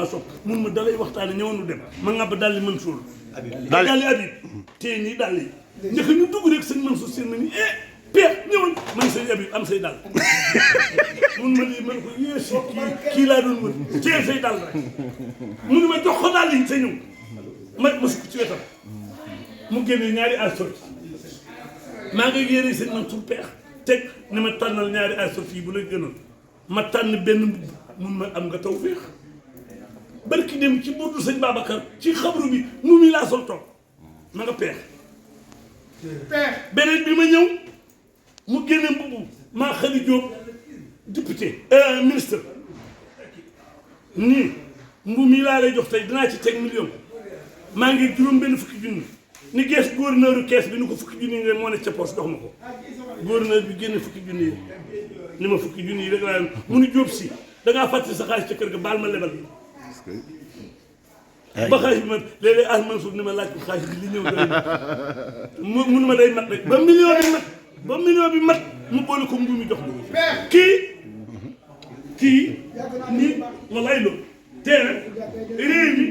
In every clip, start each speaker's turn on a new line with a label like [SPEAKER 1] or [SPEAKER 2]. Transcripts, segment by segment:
[SPEAKER 1] sopp mun ma dalay waxtaane ñëwoon dem ma ngàbb dalli Mansour dalli Habib tey nii dalli njëkk ñu dugg rek sëñ Mansour seen ma ni Père ñëwoon man sëñ Habib am say dal mun ma lii man ko yéesi kii laa doon wër teel say dal rek munu ma jox ko dal yi sa ñëw ma sukk ci wetam mu génne ñaari asort maa ngi yére sëñ Mansour Père teg ne ma tànnal ñaari asort yi bu la gënoon ma tànn benn mbubb mun ma am nga taw féex barki dem ci burdu sëñ Babacar ci xabru bi mu mi laa sol toog ma nga peex beneen bi ma ñëw mu génne mbubb maa Xadi Jóob député ministre nii mbubb mi laa lay jox tey dinaa ci teg million maa ngi juróom benn fukki junni ni gees gouverneur kees bi ni ko fukki junni yi moo ne ca poos dox ma ko gouverneur bi génne fukki junni yi ni ma fukki junni yi rek laa mu ni Jóob si dangaa fàtte sa xaalis ca kër ga baal ma lebal ba xaalis bi man léeg-léeg as Mansour ni ma laaj ko xaalis bi li ñëw doy mun ma day mat rek ba million bi mat mu boole ko mbuum mi jox ma kii nii wallaay loolu tee nag réew mi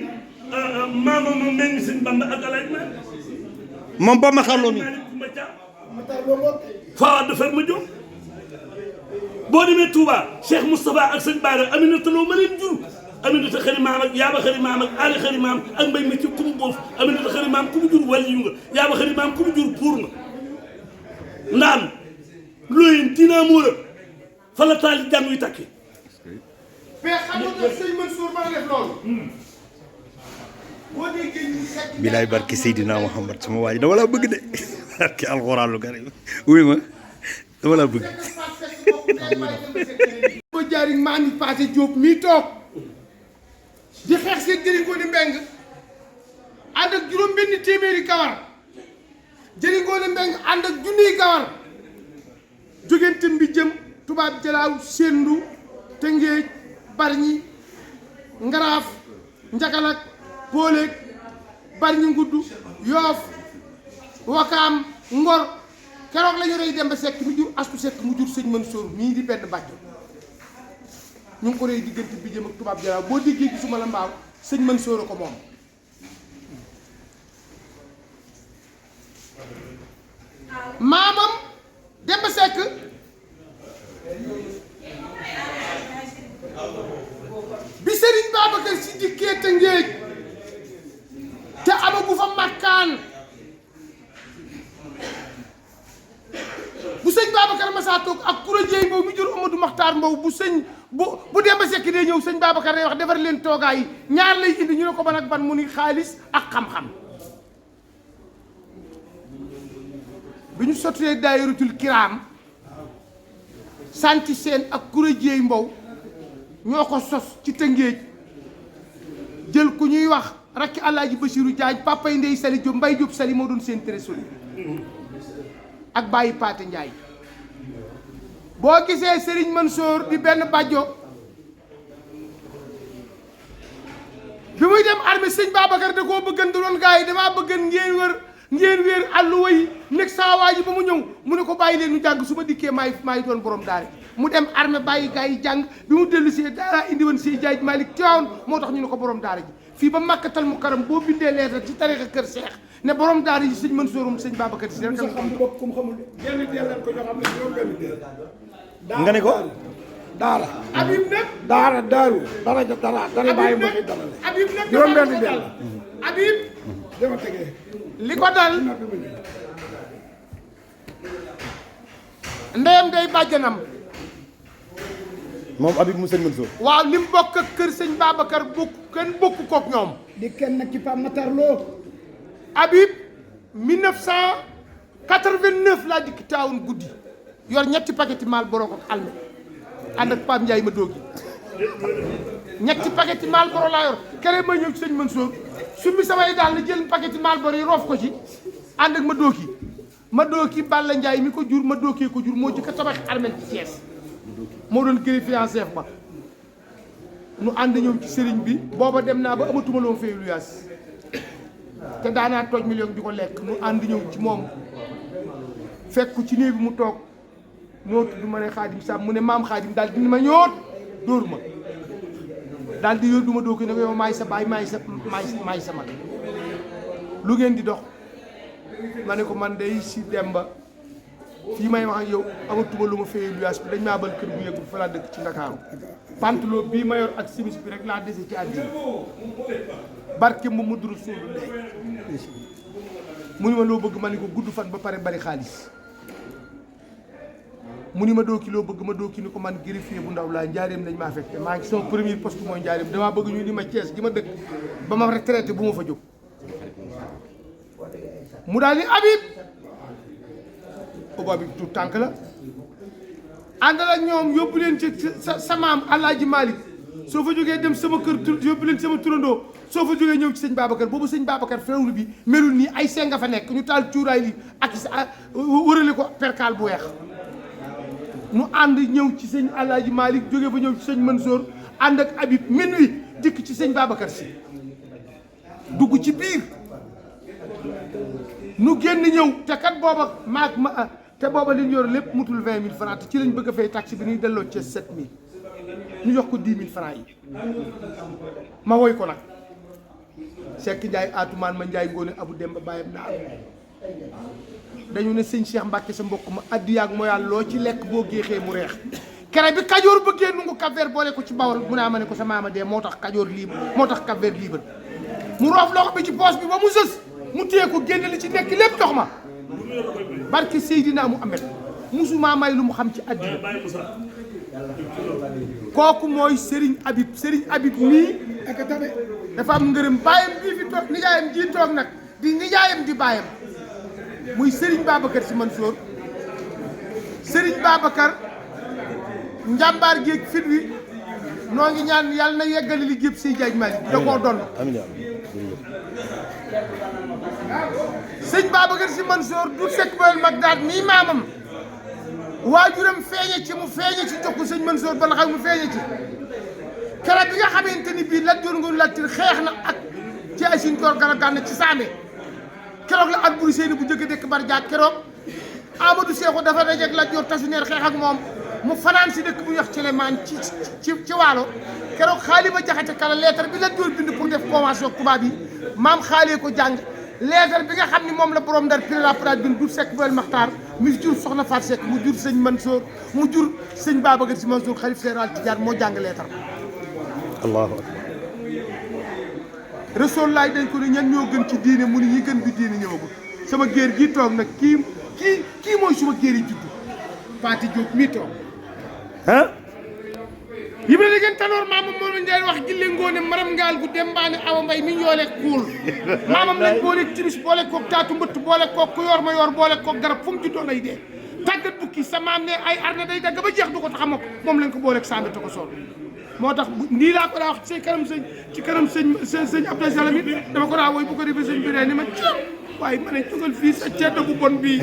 [SPEAKER 1] maama ma meññ sëñ Bamba ak alaaj ma
[SPEAKER 2] moom ba ma xarloo mi
[SPEAKER 1] faa de fer ma jóg boo demee Touba Cheikh Moustapha ak sëñ Baara Aminata Lo ma leen jur Aminata xëri maam ak yaaba xëri maam ak ali xëri maam ak mbay mi ci ku mu boof Aminata xëri maam ku mu jur wàlli yu nga yaaba xëri maam ku mu jur pour nga ndaam looyeen dinaa móor a fa la taali jàng yu takki
[SPEAKER 3] mais xam nga sëñ Mansour ma def loolu boo déggee ñu fekk
[SPEAKER 2] bilaay barki Seydina Muhammad sama waa ji dama laa bëgg de barki alxuraanu karim wuy ma dama laa bëgg
[SPEAKER 3] ko jaari maa ngi passé Diop mii toog di xeex seen jëriñ ko di mbeng ànd ak juróom benn téeméeri kawar jëriñ ko di mbeng ànd ak junniy kawar jógente bi jëm tubaab jalaaw sendu Tëngéej Barñi Ngaraaf Njagalak Póoleeg Barñi Nguddu Yoof Wakaam Ngor keroog la ñu rey Demba Seck mu jur Astu Seck mu jur sëñ Mansour mii di benn bàjjo ñu ngi ko rey diggante bi jëm ak tubaab jalaaw boo déggee gisuma la mbaaw sëñ Mansour a ko moom maamam Demba Seck bi Sëriñ Babacar Si dikkee Tëngéej te amagu fa makkaan bu sëñ Babacar Massa toog ak Koura Dieye Mbow mi jur Amadou Makhtar Mbow bu sëñ bu Demba Seck dee ñëw sëñ Babacar day wax defar leen toogaay yi ñaar lay indi ñu ne ko ban ak ban mu ni xaalis ak xam-xam bi ñu sottee daayiratul kiraam santi seen ak Koura Dieye Mbow ñoo ko sos ci Tëngéej jël ku ñuy wax rakki Alaaji Basiru Jaañ papay Ndey Sali Diop Mbay Diop Sali moo doon seen trésorier ak bàyyi Paate Njaay boo gisee Serigne Mansour di benn bàjjo bi muy dem armée sëñ Babacar da koo bëggan da doon gars yi damaa bëggan ngeen wéer àlluwa yi nekk saa waa ji ba mu ñëw mu ne ko bàyyi leen ñu jàng su ma dikkee maay doon borom daara mu dem armée bàyyi gars yi jàng bi mu dellu si daara indi woon si Jaaj Malik Tiwaawan moo tax ñu ne ko borom daara ji fii ba Makkatal Mukarram boo bindee lettre ci tarixa kër Seex ne borom daara ji sëñ Mansourum sëñ Babacar Si rek
[SPEAKER 4] xam du bopp kum xamul benn deel lañ ko ñoo xam ne juróom benn deel
[SPEAKER 2] nga ne ko
[SPEAKER 4] daara
[SPEAKER 3] Habib nag
[SPEAKER 4] daara daaru dara bàyyi ma fi dara le
[SPEAKER 3] Habib nag
[SPEAKER 4] juróom benn deel
[SPEAKER 3] Habib
[SPEAKER 4] dama tegee
[SPEAKER 3] li ko dal ndeyam day bàjjanam
[SPEAKER 2] moom Habib mu sëñ Mansour
[SPEAKER 3] waaw li mu bokk ak kër sëñ Babacar kenn bokk kook ñoom
[SPEAKER 4] di kenn nag ci Pape Matar Lo
[SPEAKER 3] Habib 1989 laa dikk taawun guddi yor ñetti paqueti maal boro ko alme ànd ak Pape Ndiaye ma doogi ñetti paqueti maal boro laa yor kere ma ñëw ci sëñ Mansour summi samay daal la jël paqueti maal boro yi roof ko ci ànd ak ma dooki Balla Ndiaye mi ko jur ma dookee ko jur moo jëkk a tabax armel ci Thiès moo doon greffier en chef ba nu ànd ñëw ci sëriñ bi booba dem naa ba amatuma loon fay luyaas te daanaa tooj million di ko lekk nu ànd ñëw ci moom fekk ci néeg bi mu toog noo tudd ma ne Xaadim Sam mu ne maam Xaadim daal dina ma ñoot dóor ma daal di yóbbu ma doo ko ne ko yow maay sa baay maay sa mag lu ngeen di dox ma ne ko man day si Demba fii may wax ak yow amatuma lu ma fayee luyaas bi dañ maa bal kër bu yëgul fa laa dëkk ci Ndakaaru pantalon bii ma yor ak simis bi rek laa dese ci àddina barke mu mudd Rasulullah mu ni ma loo bëgg ma ni ko gudd fan ba pare bari xaalis mu ni ma dooki loo bëgg ma dooki ni ko man greffier bu ndaw laa njaareem lañ maa fekk maa ngi sama premier poste mooy njaareem damaa bëgg ñu ni ma Thiès gi ma dëkk ba ma retraité bu ma fa jóg mu daal ni Habib boobu tout tànk la àndal ak ñoom yóbbu leen ci sa maam Alaaji Malick soo fa jógee dem sama kër yóbbu leen sama turandoo soo fa jógee ñëw ci sëñ Babacar boobu sëñ Babacar feewlu bi melul nii ay senga fa nekk ñu taal cuuraay li ak wërale ko perkaal bu weex nu ànd ñëw ci sëñ Alaaji Malick jógee fa ñëw ci sëñ Mansour ànd ak Habib minuit dikk ci sëñ Babacar si dugg ci biir nu génn ñëw te kat booba maag ma te booba li ñu yor lépp mutul 20 000 francs te ci lañ bëgg a fay taxi bi ñuy delloo ci 7 000 ñu jox ko 10 000 francs yi ma woy ko nag Seck Ndiaye Atumaan ma Ndiaye Ngoone Abu Demba bàyyam naa dañu ne sëñ Cheikh Mbacke sa mbokk ma addi yaag mooyal loo ci lekk boo géexee mu reex kere bi Kajoor bëggee nungu Cap-Vert boole ko ci Bawol mu naa ma ne ko sa maama dee moo tax Kajoor libre moo tax Cap-Vert libre mu roof loxo bi ci poos bi ba mu sës mu téye ko génne li ci nekk lépp jox ma barke Seydina Muhammad musuma may lu mu xam ci àddina kooku mooy Serigne Habib nii dafa am ngërëm baayam bii fi toog nijaayam ji toog nag di nijaayam di baayam muy Serigne Babacar Sy Mansour Serigne Babacar njàmbaar géeg fit wi noo ngi ñaan yàlla na yeggali li gépp Seydi Hadji Malick da koo doon sëñ Babacar Sy Mansour du sekk boyal Magdaad mii maamam waajuram feeñe ci mu feeñe ci jokku sëñ Mansour ba la xam mu feeñe ci keroog bi nga xamante ni bii Lat Joor Ngoone Latiir xeex na ak ci ay sin koor gara gànn ci saame keroog la at buri seeni bu jëkk dëkk bar jaag keroog Amadou Seexu dafa dajeeg Lat Joor tasuneer xeex ak moom mu fanaan si dëkk bu yox ci lemaan ci waalo keroog Xaalima Jaxate Kala lettre bi Lat Joor bind pour def convention tubaab yi maam xaalee ko jàng lettre bi nga xam ni moom la borom Ndar Pire la Prade bin du sekk boel Maxtaar mi jur soxna Faat Seck mu jur sëñ Mansour mu jur sëñ Babacar Sy Mansour xalif général Tijaan moo jàng lettre
[SPEAKER 2] allahu akbar
[SPEAKER 3] Rasuul laay dañ ko ne ñan ñoo gën ci diine mu ni ñi gën bi diine ñëwagul sama géer gi toog nag kii mooy suma géer yi juddu Faati Diop mii toog
[SPEAKER 2] ah
[SPEAKER 3] yi ma dégg tanoor maamam moom lañ daan wax gille ngoone maram ngaal gu dembaane awa mbay mi ñooleeg kuul maamam lañ booleeg timis boole koog taatu mbëtt boole koog ku yor ma yor boole koog garab fu mu juddoo lay dee tàggat bukki sa maam ne ay arna day dagg ba jeex du ko tax a mokk moom lañ ko booleeg sàmbi te ko sol moo tax nii laa ko daa wax ci kanam sëñ Abdou Salam it dama ko daa woy bu ko defee sëñ bi ni ma ci waaye ma ne jógal fii sa ceddo bu bon bii